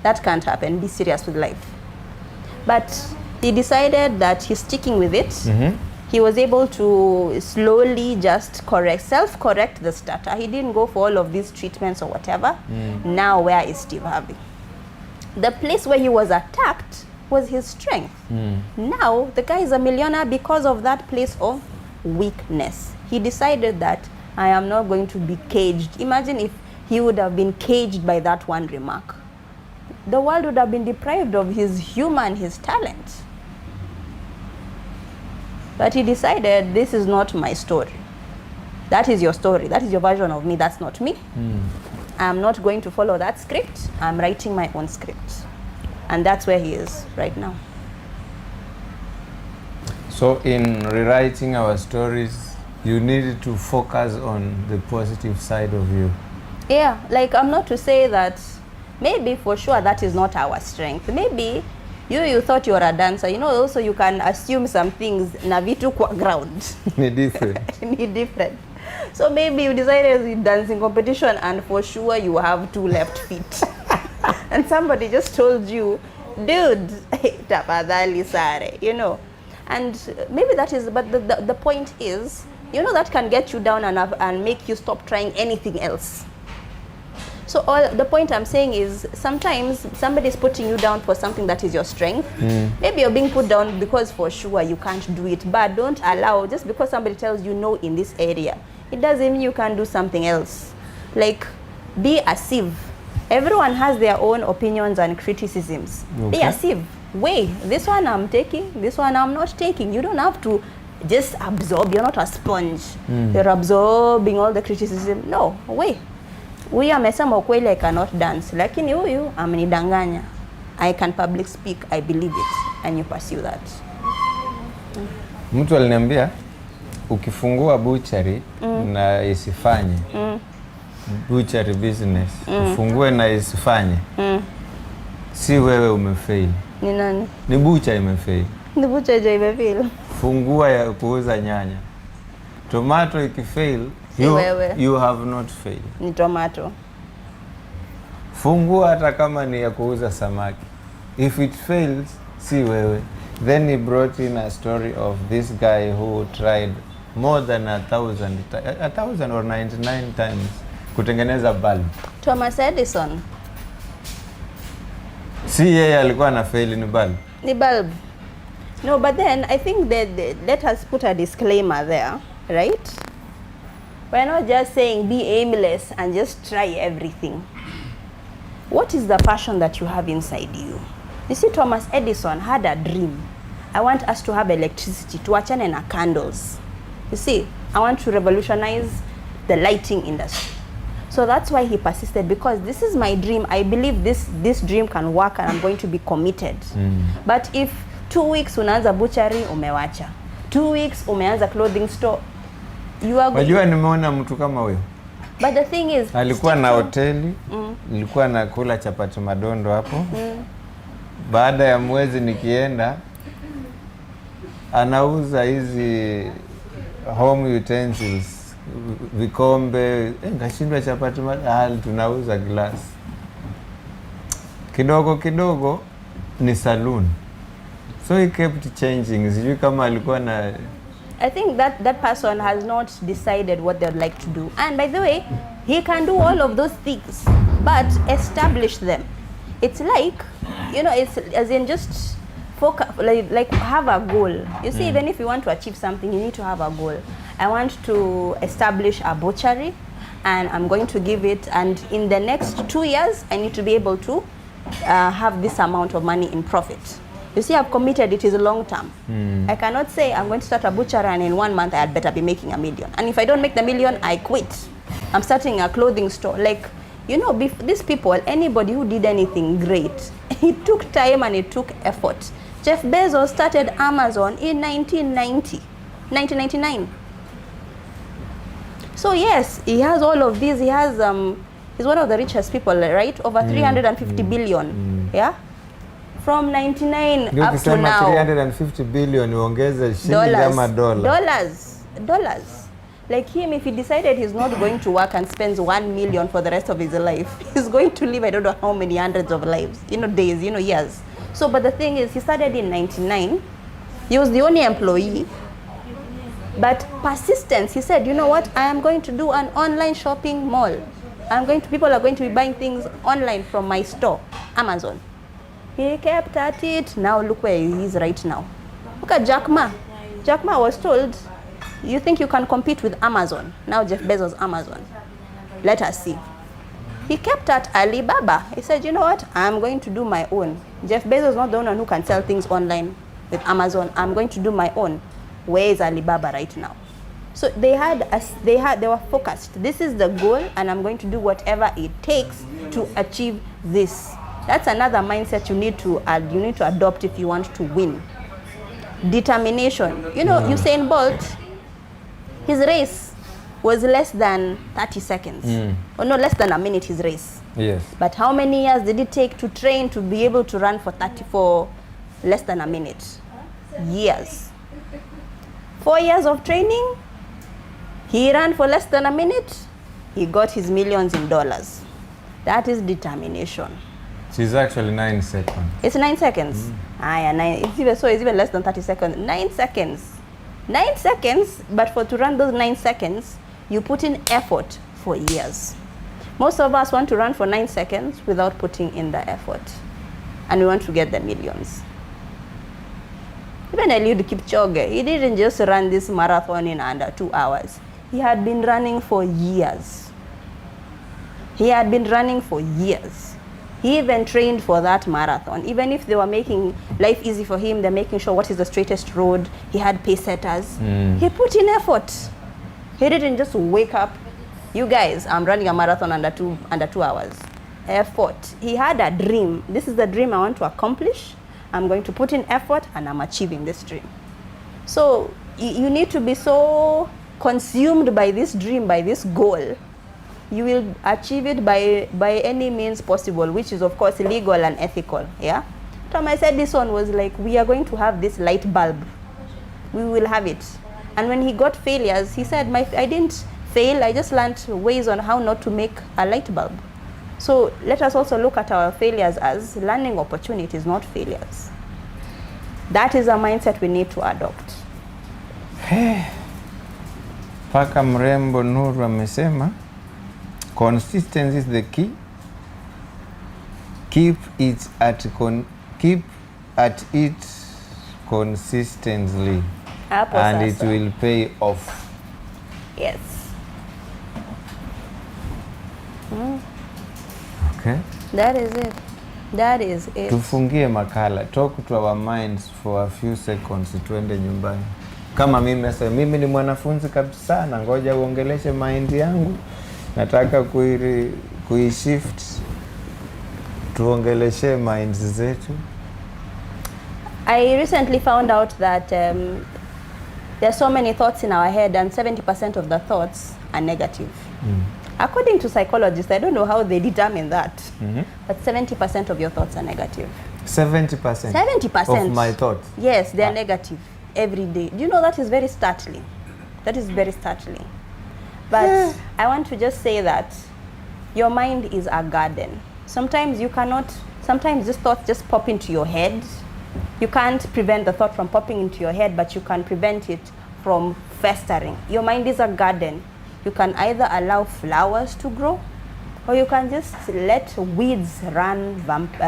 that can't happen, be serious with life. But he decided that he's sticking with it. He was able to slowly just self-correct the stutter. He didn't go for all of these treatments or whatever. Now, where is Steve Harvey? The place where he was attacked was his strength. Now, the guy is a millionaire because of that place of weakness. He decided that I am not going to be caged. Imagine if he would have been caged by that one remark. The world would have been deprived of his humor and his talent. But he decided, this is not my story. That is your story. That is your version of me. That's not me. I'm not going to follow that script. I'm writing my own script. And that's where he is right now. So in rewriting our stories, you need to focus on the positive side of you. Yeah, like I'm not to say that maybe for sure that is not our strength. Maybe you thought you were a dancer. You know, also you can assume some things na vitu kwa ground. Ni different. So maybe you decided in dancing competition and for sure you have 2 left feet. And somebody just told you, dude, tafadhali sare, you know. And maybe that is, but the point is, you know, that can get you down and make you stop trying anything else. So the point I'm saying is sometimes somebody is putting you down for something that is your strength. Maybe you're being put down because for sure you can't do it. But don't allow, just because somebody tells you no in this area, it doesn't mean you can do something else. Like, be a sieve. Everyone has their own opinions and criticisms. Okay. Be a sieve. Wait, this one I'm taking, this one I'm not taking. You don't have to just absorb. You're not a sponge. You're absorbing all the criticism. No, wait. Huyu amesema ukweli I cannot dance, lakini huyu amenidanganya. I can public speak, I believe it, and you pursue that. Mtu aliniambia ukifungua butchery na isifanye butchery business, ufungue na isifanye, si wewe umefail. Ni nani? Ni butcher imefail. Ni butcher imefail. Fungua ya kuuza nyanya. Tomato ikifail, you have not failed. Ni tomato. Fungua hata kama ni ya kuuza samaki. If it fails, si wewe. Then he brought in a story of this guy who tried more than 1,000 or 99 times kutengeneza bulb. Thomas Edison. Si yeye alikuwa na fail ni bulb. Ni bulb. No, but then I think that let us put a disclaimer there, right? We're not just saying be aimless and just try everything. What is the passion that you have inside you? You see, Thomas Edison had a dream. I want us to have electricity, to achane na candles. You see, I want to revolutionize the lighting industry. So that's why he persisted, because this is my dream. I believe this dream can work and I'm going to be committed. But if 2 weeks unaanza butchery, umewacha. 2 weeks umeanza clothing store, you are Wajua nimeona mtu kama huyo. But the thing is, alikuwa na hoteli, nilikuwa nakula chapati madondo hapo. Baada ya mwezi nikienda, anauza hizi home utensils, vikombe, ngashindwa chapati madondo, tunauza glass. Kidogo kidogo ni saloon. So he kept changing. Sijui kama alikuwa na I think that person has not decided what they'd like to do. And by the way, he can do all of those things, but establish them. It's like, you know, it's as in just focus, like have a goal. You see, even if you want to achieve something, you need to have a goal. I want to establish a butchery, and I'm going to give it, and in the next 2 years, I need to be able to have this amount of money in profit. You see, I've committed, it is long term. I cannot say I'm going to start a butcher and in 1 month I had better be making $1 million. And if I don't make the $1 million, I quit. I'm starting a clothing store. Like, you know, these people, anybody who did anything great, it took time and it took effort. Jeff Bezos started Amazon in 1999. So yes, he has all of these. He has, he's one of the richest people, right? Over 350 billion, yeah? From 99 up to now. 350 billion uongeze shilingi ama dollars. Like him, if he decided he's not going to work and spends 1 million for the rest of his life, he's going to live I don't know how many hundreds of lives, you know, days, you know, years. So, but the thing is, he started in 99. He was the only employee. But persistence, he said, you know what, I am going to do an online shopping mall. People are going to be buying things online from my store, Amazon. He kept at it. Now look where he is right now. Look at Jack Ma. Jack Ma was told, you think you can compete with Amazon? Now Jeff Bezos, Amazon. Let us see. He kept at Alibaba. He said, you know what, I'm going to do my own. Jeff Bezos is not the one who can sell things online with Amazon. I'm going to do my own. Where is Alibaba right now? So they were focused. This is the goal, and I'm going to do whatever it takes to achieve this. That's another mindset you need to adopt if you want to win. Determination. You know, Usain Bolt, his race was less than 30 seconds. Or no, less than a minute, his race. Yes. But how many years did it take to train to be able to run for less than a minute? Years. 4 years of training, he ran for less than a minute, he got his millions in dollars. That is determination. It's actually 9 seconds. It's 9 seconds. It's even less than 30 seconds. 9 seconds. 9 seconds, but to run those 9 seconds, you put in effort for years. Most of us want to run for 9 seconds without putting in the effort. And we want to get the millions. Even Eliud Kipchoge, he didn't just run this marathon in under 2 hours. He had been running for years. He even trained for that marathon. Even if they were making life easy for him, they're making sure what is the straightest road. He had pace setters. He put in effort. He didn't just wake up, you guys, I'm running a marathon under two hours. Effort. He had a dream. This is the dream I want to accomplish. I'm going to put in effort and I'm achieving this dream. So you need to be so consumed by this dream, by this goal. You will achieve it by any means possible, which is of course legal and ethical. Yeah. Thomas Edison was like, we are going to have this light bulb. We will have it. And when he got failures, he said, I didn't fail, I just learned ways on how not to make a light bulb. So let us also look at our failures as learning opportunities, not failures. That is a mindset we need to adopt. Paka mrembo Nuru amesema consistency is the key. Keep at it consistently. And it will pay off. Yes. Okay. That is it. That is it. Tufungie makala. Talk to our minds for a few seconds. Tuende nyumbani. Kama mimi ni mwanafunzi kabisa na ngoja uongeleshe mind yangu. Nataka kuishift. Tuongeleshe minds zetu. I recently found out that there are so many thoughts in our head and 70% of the thoughts are negative. According to psychologists, I don't know how they determine that, but 70% of your thoughts are negative. 70%? 70% of my thoughts? Yes, they are negative every day. Do you know that is very startling? That is very startling. But I want to just say that your mind is a garden. Sometimes these thoughts just pop into your head. You can't prevent the thought from popping into your head, but you can prevent it from festering. Your mind is a garden. You can either allow flowers to grow, or you can just let weeds run, rampant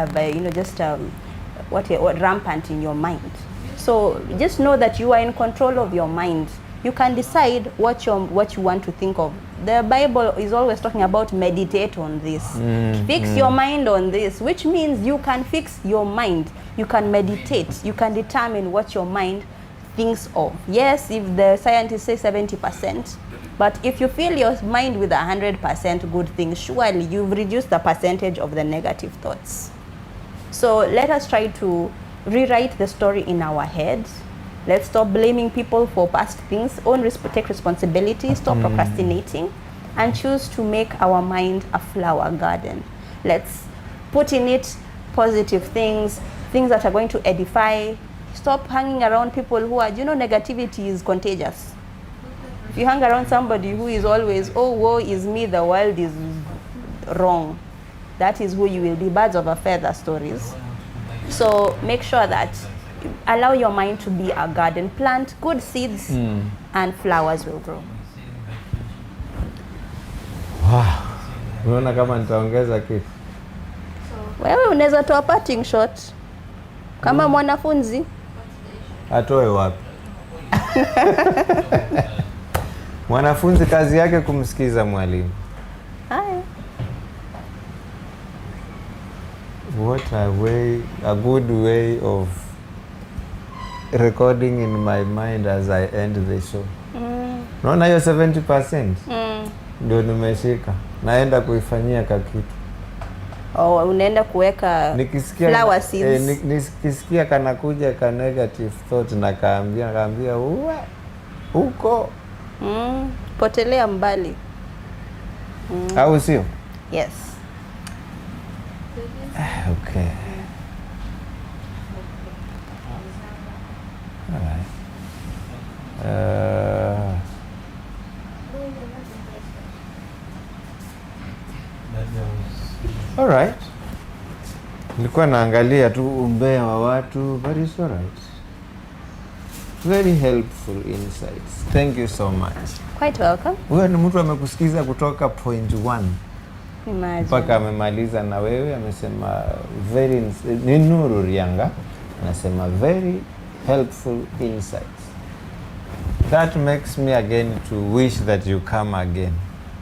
in your mind. So just know that you are in control of your mind. You can decide what you want to think of. The Bible is always talking about meditate on this. Fix your mind on this, which means you can fix your mind. You can meditate. You can determine what your mind thinks of. Yes, if the scientists say 70%, but if you fill your mind with 100% good things, surely you've reduced the percentage of the negative thoughts. So let us try to rewrite the story in our heads. Let's stop blaming people for past things. Take responsibility. Stop procrastinating, and choose to make our mind a flower garden. Let's put in it positive things that are going to edify. Stop hanging around people who are, negativity is contagious. If you hang around somebody who is always, oh, woe is me, the world is wrong, that is who you will be. Birds of a feather stories. So make sure that allow your mind to be a garden. Plant good seeds and flowers will grow. Wow. Unaona kama nitaongeza kitu? Wewe unaweza toa parting shot kama mwanafunzi. Atoe wapi? Mwanafunzi kazi yake kumsikiza mwalimu. Haya. What a good way of recording in my mind as I end the show. Naona hiyo 70% ndio nimeshika. Naenda kuifanyia kakitu. Oh, unaenda kuweka flower seeds. Nikisikia kanakuja ka negative thought na kaambia uwe huko. Potelea mbali. Au sio? Yes. Okay. All right. All right. Nilikuwa naangalia tu umbea wa watu, but it's all right. Very helpful insights. Thank you so much. Quite welcome. Wewe ni mtu amekusikiza kutoka point 1 mpaka amemaliza, na wewe amesema ni Nuru Ryanga anasema very helpful insights. That makes me again to wish that you come again.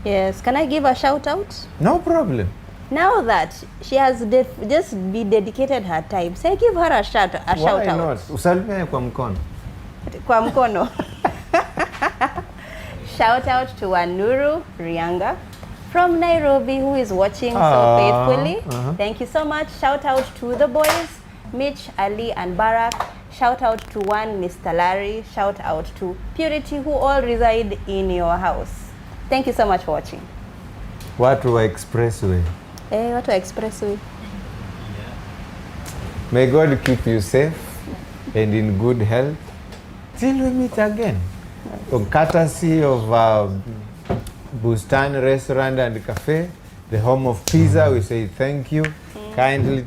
Yes. Can I give a shout out? No problem. Now that she has just dedicated her time, say give her a shout out. Why not? Usalimie kwa mkono. Kwa mkono. Shout out to Nuru Ryanga from Nairobi, who is watching so faithfully. Thank you so much. Shout out to the boys, Mitch, Ali, and Barak. Shout out to Mr. Larry. Shout out to Purity, who all reside in your house. Thank you so much for watching. Watu wa Expressway. Watu wa Expressway. May God keep you safe and in good health. Till we meet again. Courtesy of Bustan Restaurant and Cafe, the home of pizza, we say thank you. Kindly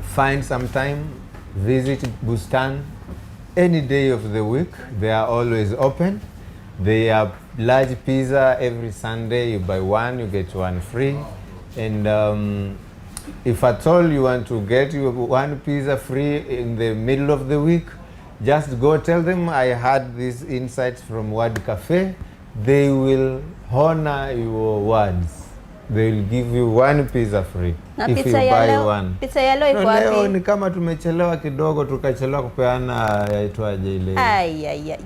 find some time, visit Bustan any day of the week. They are always open. They are large pizza every Sunday. You buy one, you get one free. And if at all you want to get your one pizza free in the middle of the week, just go tell them I had these insights from Word Cafe. They will honor your words. They will give you one pizza free if you buy one. Pizza ya leo iko wapi? Leo ni kama tumechelewa kidogo, tukachelewa kupeana yaitwaje ile.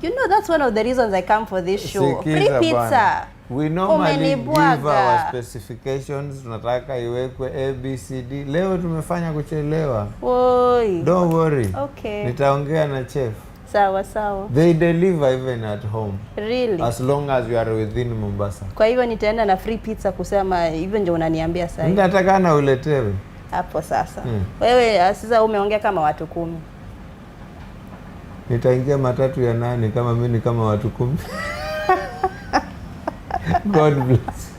You know that's one of the reasons I come for this show. Free pizza. We normally give our specifications. Tunataka iwekwe ABCD. Leo tumefanya kuchelewa. Oi. Don't worry. Okay. Nitaongea na chef. Sawa. They deliver even at home. Really? As long as you are within Mombasa. Kwa hivyo nitaenda na free pizza kusema hivyo ndio unaniambia sasa. Nataka na uletewe. Hapo sasa. Wewe sasa umeongea kama watu 10. Nitaingia matatu ya nani kama mimi kama watu 10. God bless.